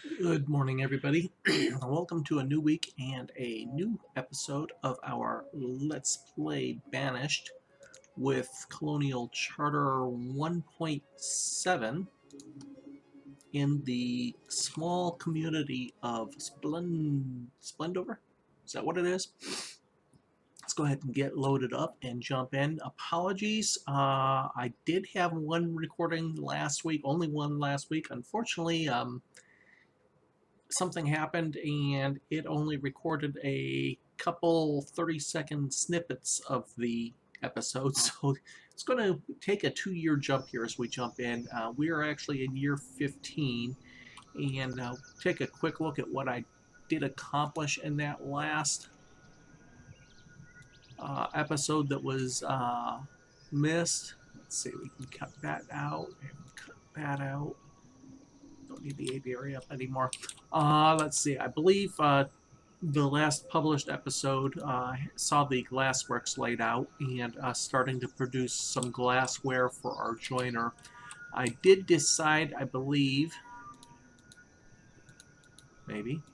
Good morning, everybody. Welcome to a new week and a new episode of our Let's Play Banished with Colonial Charter 1.7 in the small community of Splendover. Is that what it is? Let's go ahead and get loaded up and jump in. Apologies, I did have one recording last week, only one last week. Unfortunately, something happened and it only recorded a couple 30-second snippets of the episode. So it's going to take a 2-year jump here as we jump in. We are actually in year 15, and take a quick look at what I did accomplish in that last episode that was missed. Let's see, we can cut that out and cut that out. Don't need the apiary up anymore. Let's see. I believe the last published episode saw the glassworks laid out and starting to produce some glassware for our joiner. I did decide, I believe, maybe,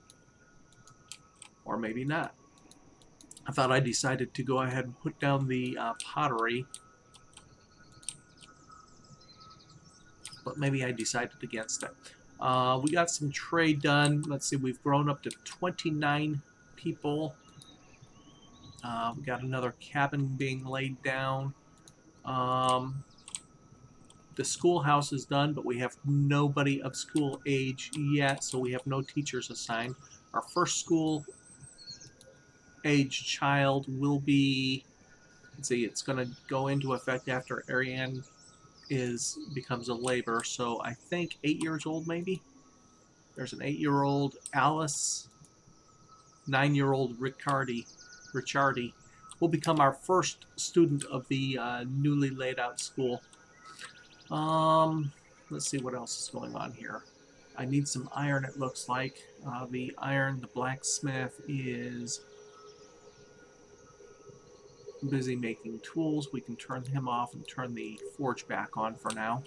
or maybe not. I thought I decided to go ahead and put down the pottery, but maybe I decided against it. We got some trade done. Let's see, we've grown up to 29 people. We got another cabin being laid down. The schoolhouse is done, but we have nobody of school age yet, so we have no teachers assigned. Our first school age child will be, let's see, it's going to go into effect after Ariane becomes a labor, so I think 8 years old maybe. There's an 8-year-old Alice, 9-year-old Riccardi will become our first student of the newly laid out school. Let's see what else is going on here. I need some iron, it looks like. The blacksmith is busy making tools. We can turn him off and turn the forge back on for now.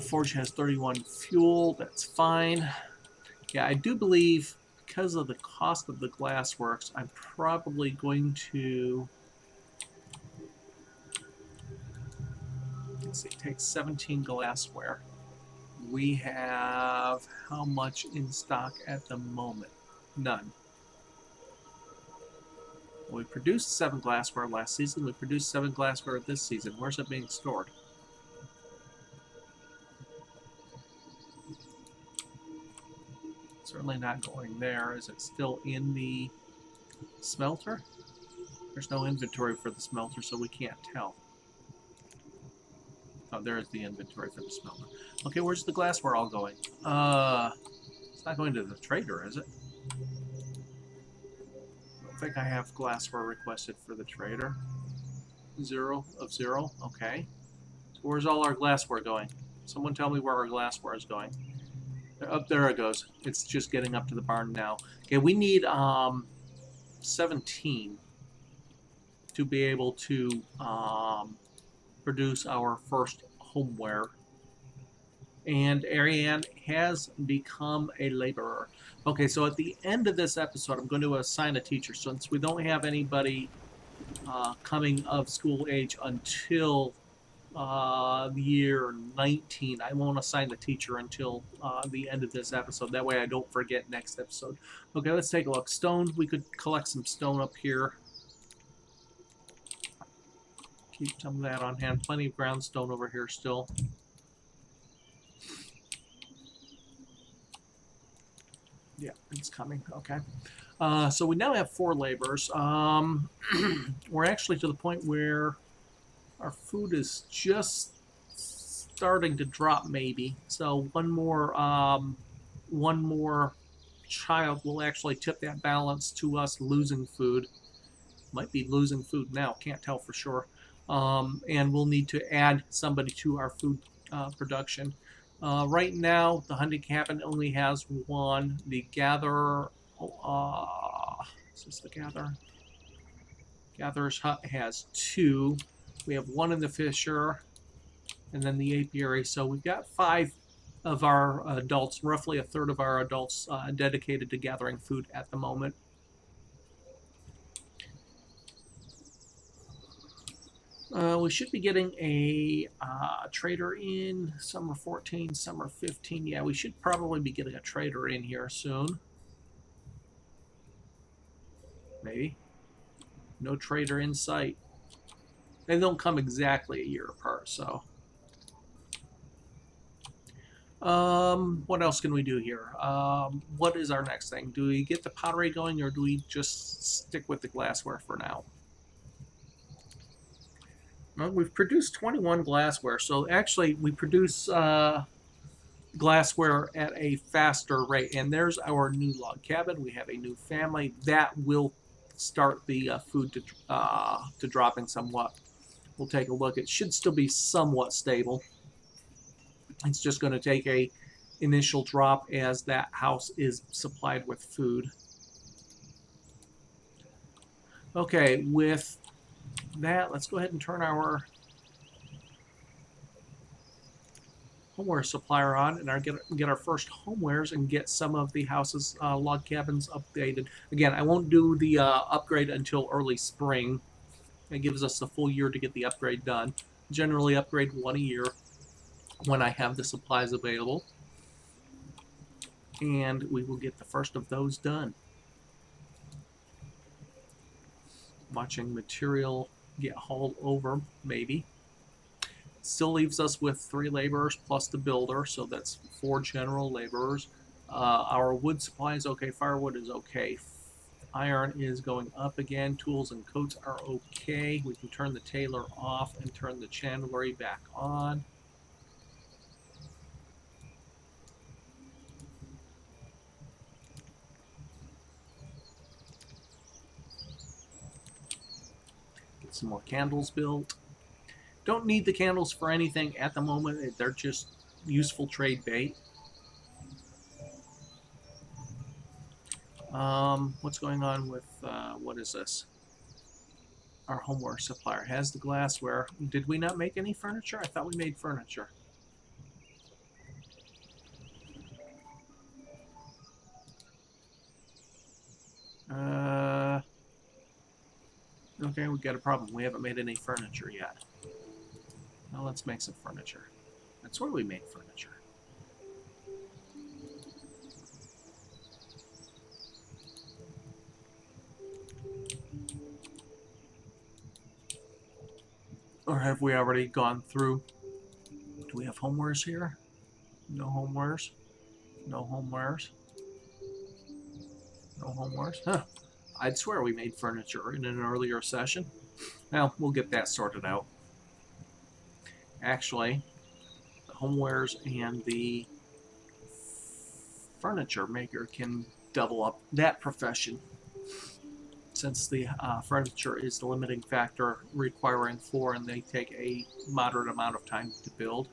Forge has 31 fuel, that's fine. Yeah, I do believe because of the cost of the glassworks, I'm probably going to, let's see, it takes 17 glassware. We have how much in stock at the moment? None. We produced 7 glassware last season. We produced 7 glassware this season. Where's it being stored? Certainly not going there. Is it still in the smelter? There's no inventory for the smelter, so we can't tell. Oh, there's the inventory for the smelter. Okay, where's the glassware all going? It's not going to the trader, is it? I don't think I have glassware requested for the trader. 0 of 0. Okay. So where's all our glassware going? Someone tell me where our glassware is going. Up there it goes. It's just getting up to the barn now. Okay, we need 17 to be able to produce our first homeware. And Ariane has become a laborer. Okay, so at the end of this episode, I'm going to assign a teacher. Since we don't have anybody coming of school age until year 19, I won't assign the teacher until the end of this episode. That way I don't forget next episode. Okay, let's take a look. Stone, we could collect some stone up here. Keep some of that on hand. Plenty of ground stone over here still. Yeah, it's coming. Okay. So we now have 4 laborers. We're actually to the point where our food is just starting to drop, maybe. So one more child will actually tip that balance to us losing food. Might be losing food now. Can't tell for sure. And we'll need to add somebody to our food production. Right now, the hunting cabin only has 1. The gatherer, is this the gatherer? Gatherer's hut has 2. We have 1 in the fisher, and then the apiary. So we've got 5 of our adults, roughly a third of our adults, dedicated to gathering food at the moment. We should be getting a trader in. Some are 14, some are 15. Yeah, we should probably be getting a trader in here soon. Maybe. No trader in sight. They don't come exactly a year apart, so. What else can we do here? What is our next thing? Do we get the pottery going, or do we just stick with the glassware for now? Well, we've produced 21 glassware, so actually we produce glassware at a faster rate. And there's our new log cabin. We have a new family that will start the food to dropping somewhat. We'll take a look. It should still be somewhat stable. It's just going to take a initial drop as that house is supplied with food. Okay, with that, let's go ahead and turn our homeware supplier on and get our first homewares and get some of the house's log cabins updated. Again, I won't do the upgrade until early spring. It gives us a full year to get the upgrade done. Generally upgrade one a year when I have the supplies available. And we will get the first of those done. Watching material get hauled over, maybe. Still leaves us with 3 laborers plus the builder, so that's 4 general laborers. Our wood supply is okay, firewood is okay. Iron is going up again, tools and coats are okay. We can turn the tailor off and turn the chandlery back on. Get some more candles built. Don't need the candles for anything at the moment. They're just useful trade bait. What's going on with, what is this? Our homeware supplier has the glassware. Did we not make any furniture? I thought we made furniture. Okay, we got a problem. We haven't made any furniture yet. Now let's make some furniture. That's where we make furniture. Or have we already gone through? Do we have homewares here? No homewares. No homewares. No homewares. Huh. I'd swear we made furniture in an earlier session. Well, we'll get that sorted out. Actually, the homewares and the furniture maker can double up that profession, since the furniture is the limiting factor requiring 4 and they take a moderate amount of time to build.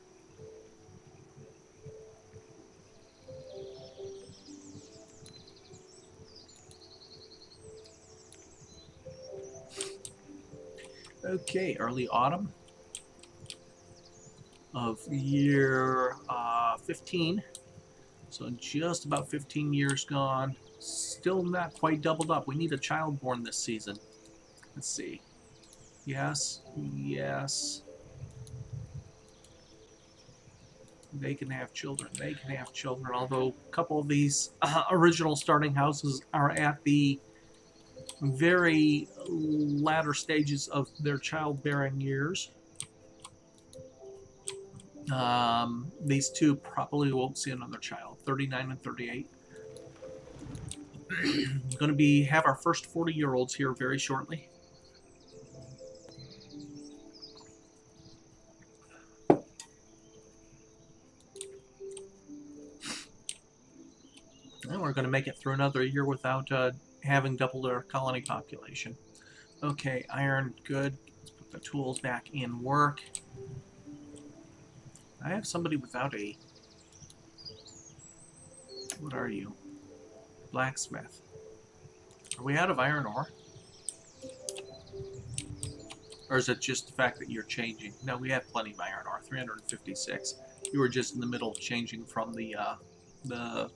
Okay, early autumn of year 15. So just about 15 years gone. Still not quite doubled up. We need a child born this season. Let's see. Yes, yes. They can have children. They can have children. Although a couple of these original starting houses are at the very latter stages of their childbearing years. These two probably won't see another child. 39 and 38. Going to have our first 40-year-olds here very shortly. And we're going to make it through another year without having doubled our colony population. Okay, iron, good. Let's put the tools back in work. I have somebody without a... What are you? Blacksmith. Are we out of iron ore? Or is it just the fact that you're changing? No, we have plenty of iron ore. 356. You were just in the middle of changing from the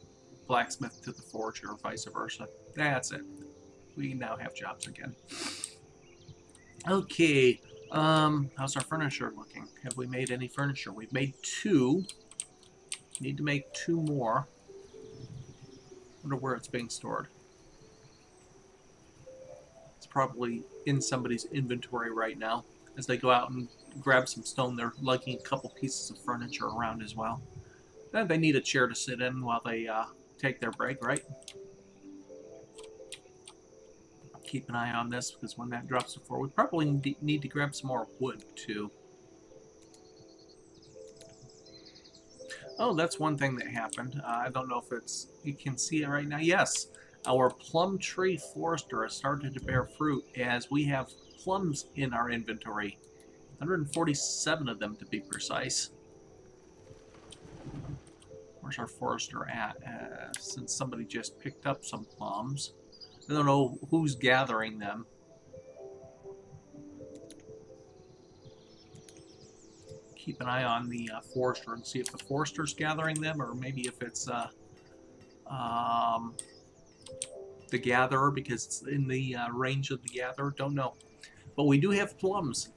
blacksmith to the forger, or vice versa. That's it. We now have jobs again. Okay. How's our furniture looking? Have we made any furniture? We've made 2. Need to make 2 more. Wonder where it's being stored. It's probably in somebody's inventory right now. As they go out and grab some stone, they're lugging a couple pieces of furniture around as well. Then they need a chair to sit in while they take their break, right? Keep an eye on this, because when that drops to 4, we probably need to grab some more wood too. Oh, that's one thing that happened. I don't know if it's, you can see it right now. Yes, our plum tree forester has started to bear fruit as we have plums in our inventory. 147 of them to be precise. Where's our forester at? Since somebody just picked up some plums. I don't know who's gathering them. Keep an eye on the forester and see if the forester's gathering them, or maybe if it's the gatherer, because it's in the range of the gatherer. Don't know. But we do have plums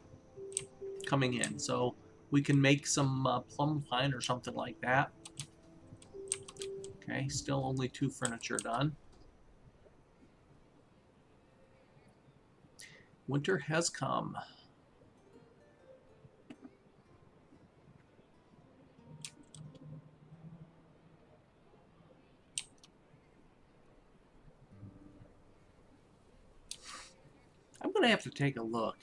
coming in, so we can make some plum pine or something like that. Okay, still only 2 furniture done. Winter has come. I'm going to have to take a look.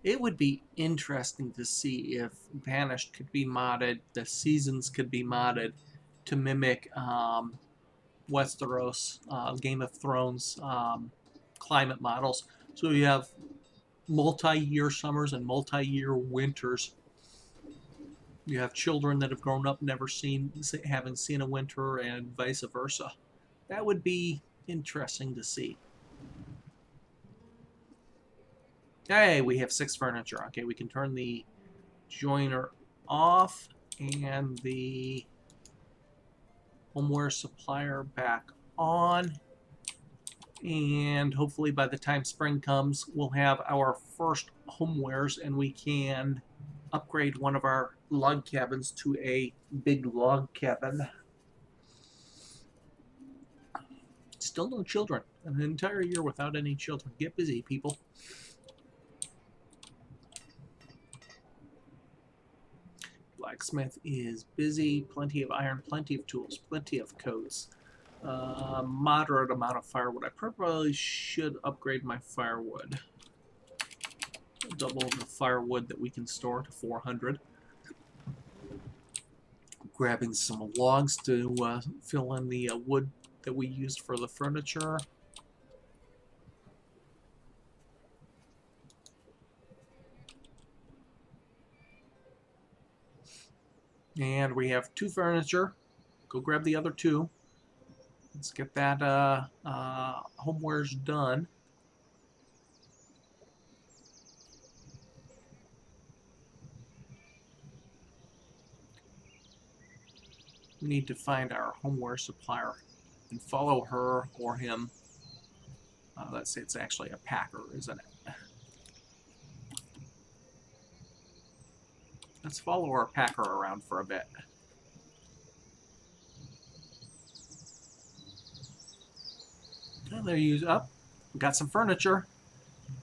It would be interesting to see if Banished could be modded, the seasons could be modded to mimic Westeros, Game of Thrones climate models. So you have multi-year summers and multi-year winters. You have children that have grown up having seen a winter, and vice versa. That would be interesting to see. Hey, we have 6 furniture. Okay, we can turn the joiner off and the homeware supplier back on. And hopefully by the time spring comes, we'll have our first homewares and we can upgrade one of our log cabins to a big log cabin. Still no children. An entire year without any children. Get busy, people. Blacksmith is busy. Plenty of iron, plenty of tools, plenty of coats. Moderate amount of firewood. I probably should upgrade my firewood. Double the firewood that we can store to 400. Grabbing some logs to fill in the wood that we used for the furniture. And we have 2 furniture. Go grab the other 2. Let's get that homewares done. We need to find our homeware supplier and follow her or him. Let's say it's actually a packer, isn't it? Let's follow our packer around for a bit. Well, there you up. We got some furniture.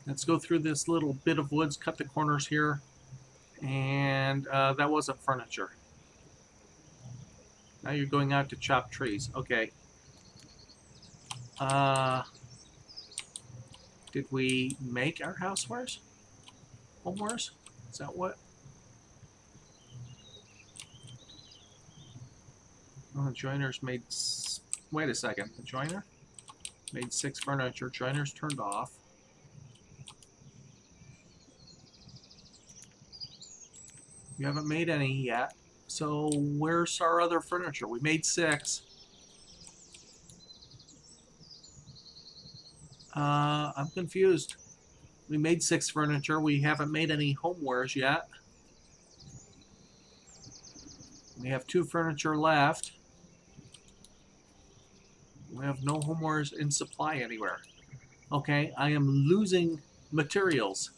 Let's go through this little bit of woods, cut the corners here, and that wasn't furniture. Now you're going out to chop trees. Okay. Did we make our housewares? Homewares? Is that what? Oh, the joiners made... Wait a second. The joiner made 6 furniture. Joiners turned off. You haven't made any yet. So where's our other furniture? We made 6. I'm confused. We made 6 furniture. We haven't made any homewares yet. We have 2 furniture left. We have no homewares in supply anywhere. Okay, I am losing materials.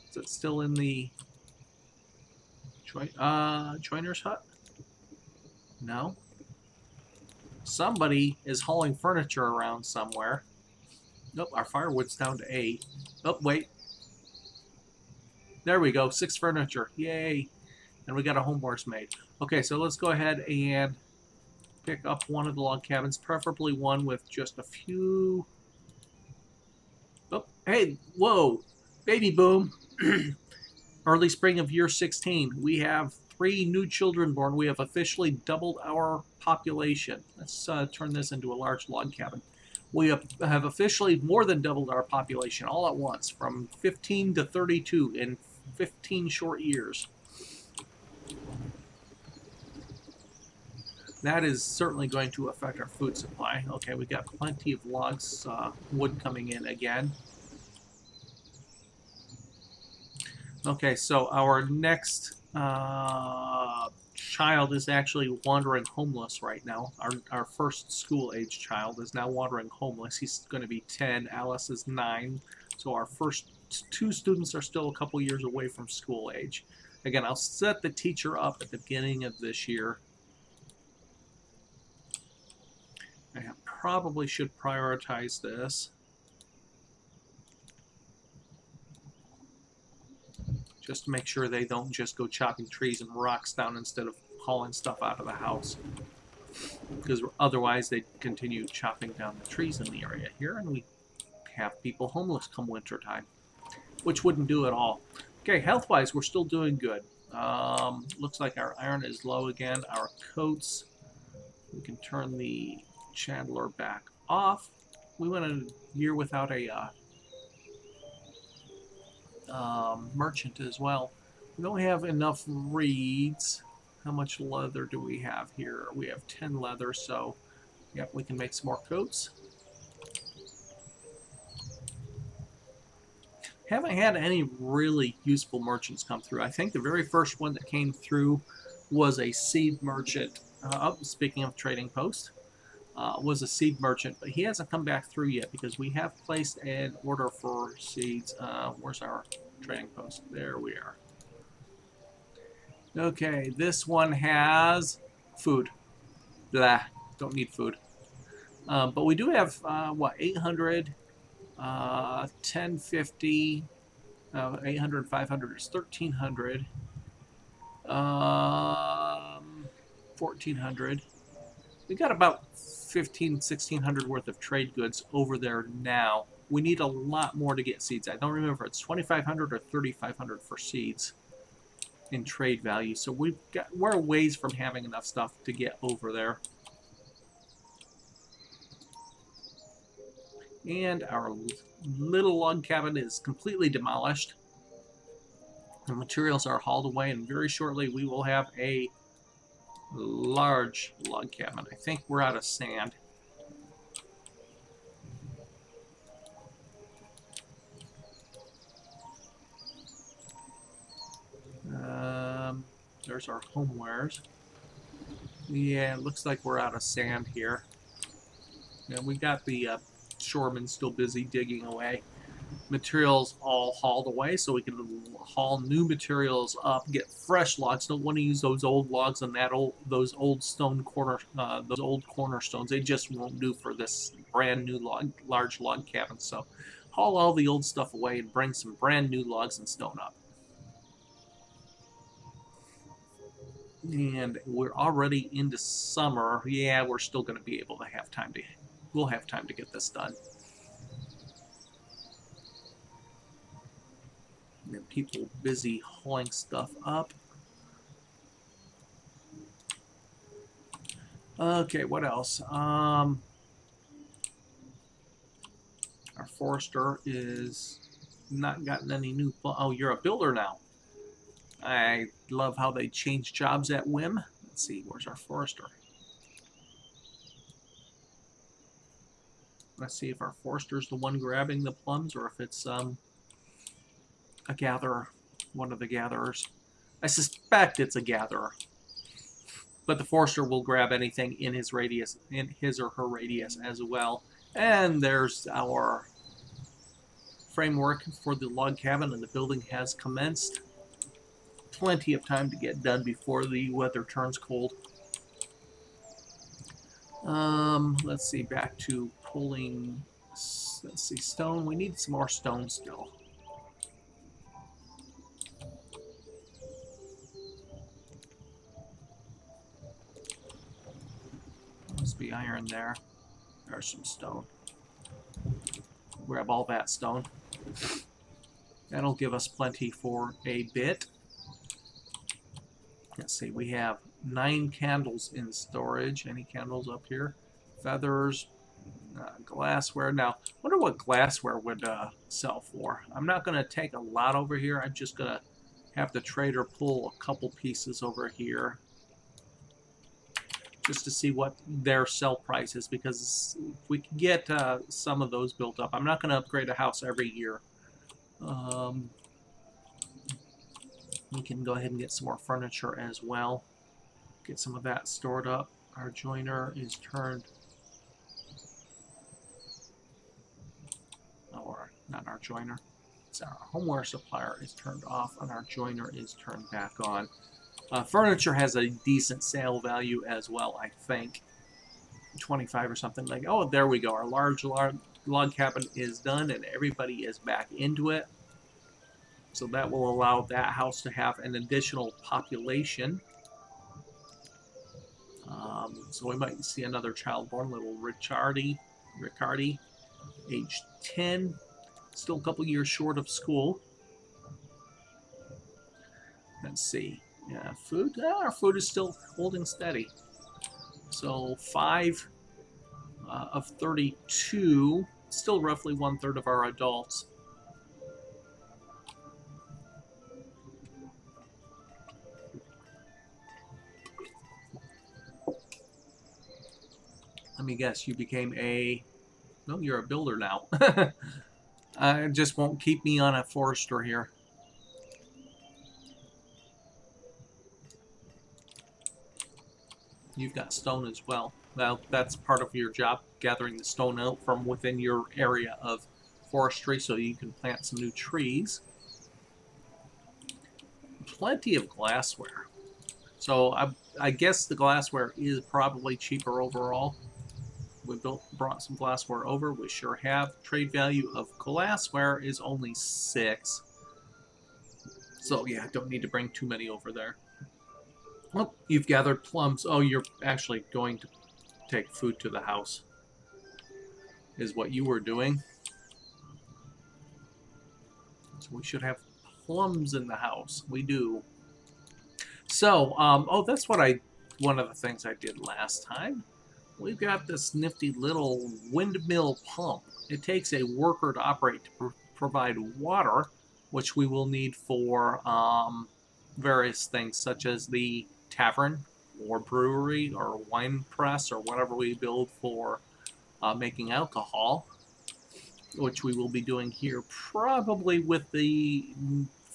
Is it still in the joiner's hut? No. Somebody is hauling furniture around somewhere. Nope, our firewood's down to 8. Oh, wait. There we go, 6 furniture. Yay. And we got a homewares made. Okay, so let's go ahead and pick up one of the log cabins, preferably one with just a few... Oh, hey, whoa. Baby boom. Early spring of year 16. We have 3 new children born. We have officially doubled our population. Let's turn this into a large log cabin. We have officially more than doubled our population all at once, from 15 to 32 in 15 short years. That is certainly going to affect our food supply. Okay, we got plenty of logs, wood coming in again. Okay, so our next child is actually wandering homeless right now. Our first school-age child is now wandering homeless. He's going to be 10. Alice is 9. So our first 2 students are still a couple years away from school age. Again, I'll set the teacher up at the beginning of this year. I probably should prioritize this. Just to make sure they don't just go chopping trees and rocks down instead of hauling stuff out of the house. Because otherwise they continue chopping down the trees in the area here, and we have people homeless come wintertime, which wouldn't do at all. Okay, health-wise, we're still doing good. Looks like our iron is low again. Our coats, we can turn the chandler back off. We went a year without a merchant as well. We don't have enough reeds. How much leather do we have here? We have 10 leather, so yep, we can make some more coats. Haven't had any really useful merchants come through. I think the very first one that came through was a seed merchant. Speaking of trading post, was a seed merchant, but he hasn't come back through yet because we have placed an order for seeds. Where's our trading post? There we are. Okay, this one has food. Blah, don't need food. But we do have, what, 800, 1050, 800, 500 is 1300, 1400. We got about 1600 worth of trade goods over there now. We need a lot more to get seeds. I don't remember if it's 2500 or 3500 for seeds in trade value. So we're a ways from having enough stuff to get over there. And our little log cabin is completely demolished. The materials are hauled away, and very shortly we will have a large log cabin. I think we're out of sand. There's our homewares. Yeah, it looks like we're out of sand here. And we got the shoremen still busy digging away. Materials all hauled away, so we can haul new materials up, get fresh logs. Don't want to use those old logs and those old cornerstones. They just won't do for this brand new large log cabin. So haul all the old stuff away and bring some brand new logs and stone up. And we're already into summer. Yeah, we're still going to be able to have time to. We'll have time to get this done. And people busy hauling stuff up. Okay, what else? Our forester is not gotten any new. Oh, you're a builder now. I love how they change jobs at whim. Let's see, where's our forester? Let's see if our forester's the one grabbing the plums or if it's a gatherer, one of the gatherers. I suspect it's a gatherer. but the forester will grab anything in his radius, in his or her radius as well. And there's our framework for the log cabin, and the building has commenced. Plenty of time to get done before the weather turns cold. Let's see, back to pulling, let's see, stone. We need some more stone still. Must be iron there. There's some stone. Grab all that stone. That'll give us plenty for a bit. Let's see, we have 9 candles in storage. Any candles up here? Feathers, glassware. Now, I wonder what glassware would sell for. I'm not going to take a lot over here. I'm just going to have the trader pull a couple pieces over here just to see what their sell price is, because if we can get some of those built up. I'm not going to upgrade a house every year. We can go ahead and get some more furniture as well. Get some of that stored up. Our joiner is turned, or not our joiner, it's our homeware supplier is turned off and our joiner is turned back on. Furniture has a decent sale value as well, I think. 25 or something like. Oh, there we go. Our large log cabin is done and everybody is back into it. So that will allow that house to have an additional population. So we might see another child born, little Riccardi, age 10. Still a couple years short of school. Let's see. Yeah, food. Our food is still holding steady. So 5 of 32. Still roughly 1/3 of our adults. Let me guess, you became a... No, you're a builder now. It just won't keep me on a forester here. You've got stone as well. Well, that's part of your job, gathering the stone out from within your area of forestry so you can plant some new trees. Plenty of glassware. So I guess the glassware is probably cheaper overall. We brought some glassware over. We sure have. Trade value of glassware is only 6. So yeah, don't need to bring too many over there. Well, you've gathered plums. Oh, you're actually going to take food to the house, is what you were doing. So we should have plums in the house. We do. So, oh, that's what one of the things I did last time. We've got this nifty little windmill pump. It takes a worker to operate to provide water, which we will need for various things, such as the tavern or brewery or wine press or whatever we build for making alcohol, which we will be doing here probably with the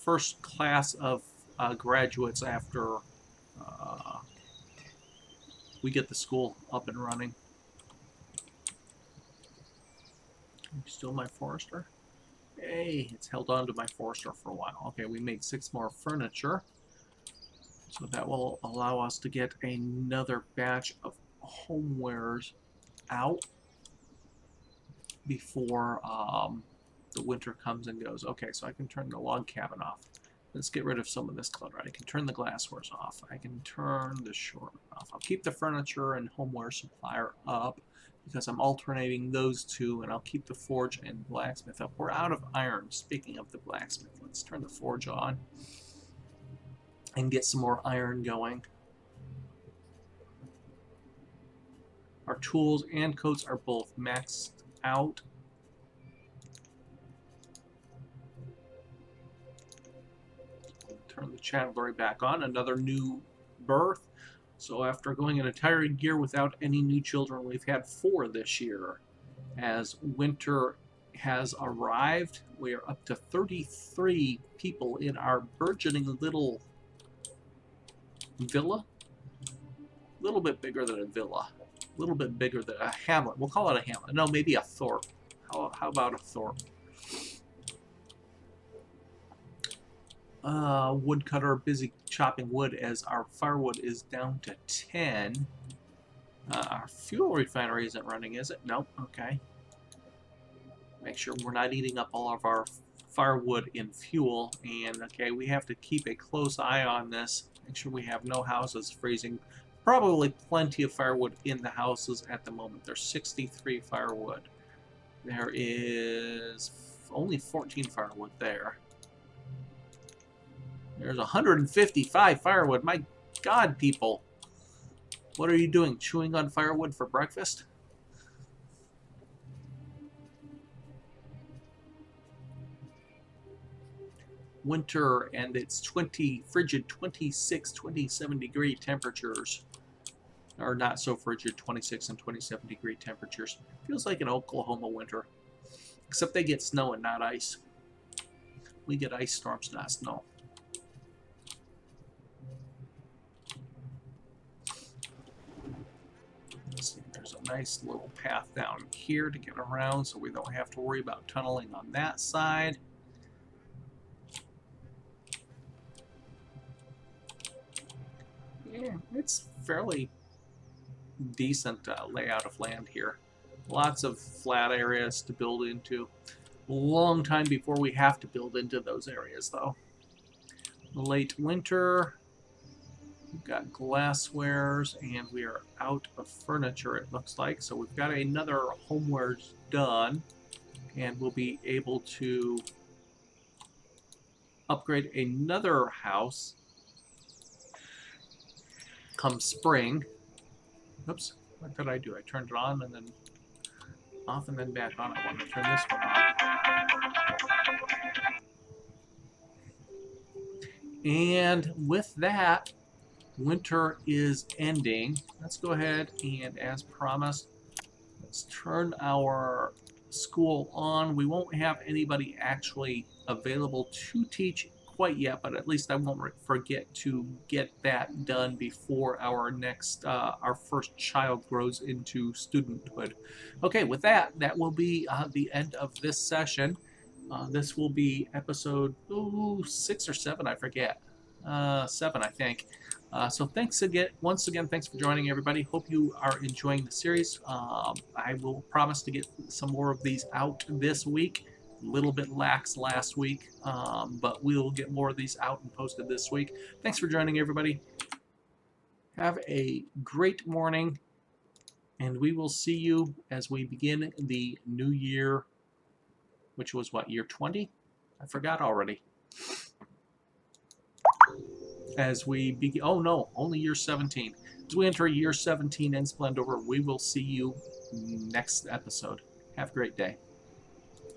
first class of graduates after we get the school up and running. Are you still my forester? Hey, it's held on to my forester for a while. Okay, we made 6 more furniture. So that will allow us to get another batch of homewares out before the winter comes and goes. Okay, so I can turn the log cabin off. Let's get rid of some of this clutter. I can turn the glasswares off. I can turn the shore off. I'll keep the furniture and homeware supplier up because I'm alternating those two, and I'll keep the forge and blacksmith up. We're out of iron. Speaking of the blacksmith, let's turn the forge on and get some more iron going. Our tools and coats are both maxed out. Turn the chandlery back on. Another new birth. So after going an entire year without any new children, we've had 4 this year. As winter has arrived, we are up to 33 people in our burgeoning little villa. little bit bigger than a villa. A little bit bigger than a hamlet. We'll call it a hamlet. No, maybe a thorp. How about a thorp? Woodcutter busy chopping wood as our firewood is down to 10. Our fuel refinery isn't running, is it? Nope. Okay. Make sure we're not eating up all of our firewood in fuel. And, okay, we have to keep a close eye on this. Make sure we have no houses freezing. Probably plenty of firewood in the houses at the moment. There's 63 firewood. There is only 14 firewood there. There's 155 firewood. My God, people. What are you doing? Chewing on firewood for breakfast? Winter, and it's frigid 26, 27 degree temperatures. Or not so frigid, 26 and 27 degree temperatures. Feels like an Oklahoma winter. Except they get snow and not ice. We get ice storms, not snow. There's a nice little path down here to get around so we don't have to worry about tunneling on that side. Yeah, it's fairly decent layout of land here. Lots of flat areas to build into. A long time before we have to build into those areas, though. Late winter. We've got glasswares, and we are out of furniture, it looks like. So we've got another homewares done, and we'll be able to upgrade another house come spring. Oops, what did I do? I turned it on and then off and then back on. I want to turn this one on. And with that, winter is ending. Let's go ahead and, as promised, let's turn our school on. We won't have anybody actually available to teach quite yet, but at least I won't forget to get that done before our next, our first child grows into studenthood. Okay, with that, that will be the end of this session. This will be episode 6 or 7, I forget. 7, I think. So thanks again, once again, thanks for joining, everybody. Hope you are enjoying the series. I will promise to get some more of these out this week. A little bit lax last week, but we'll get more of these out and posted this week. Thanks for joining, everybody. Have a great morning, and we will see you as we begin the new year, which was what, year 20? I forgot already. As we begin, oh no, only year 17. As we enter year 17 in Splendover, we will see you next episode. Have a great day.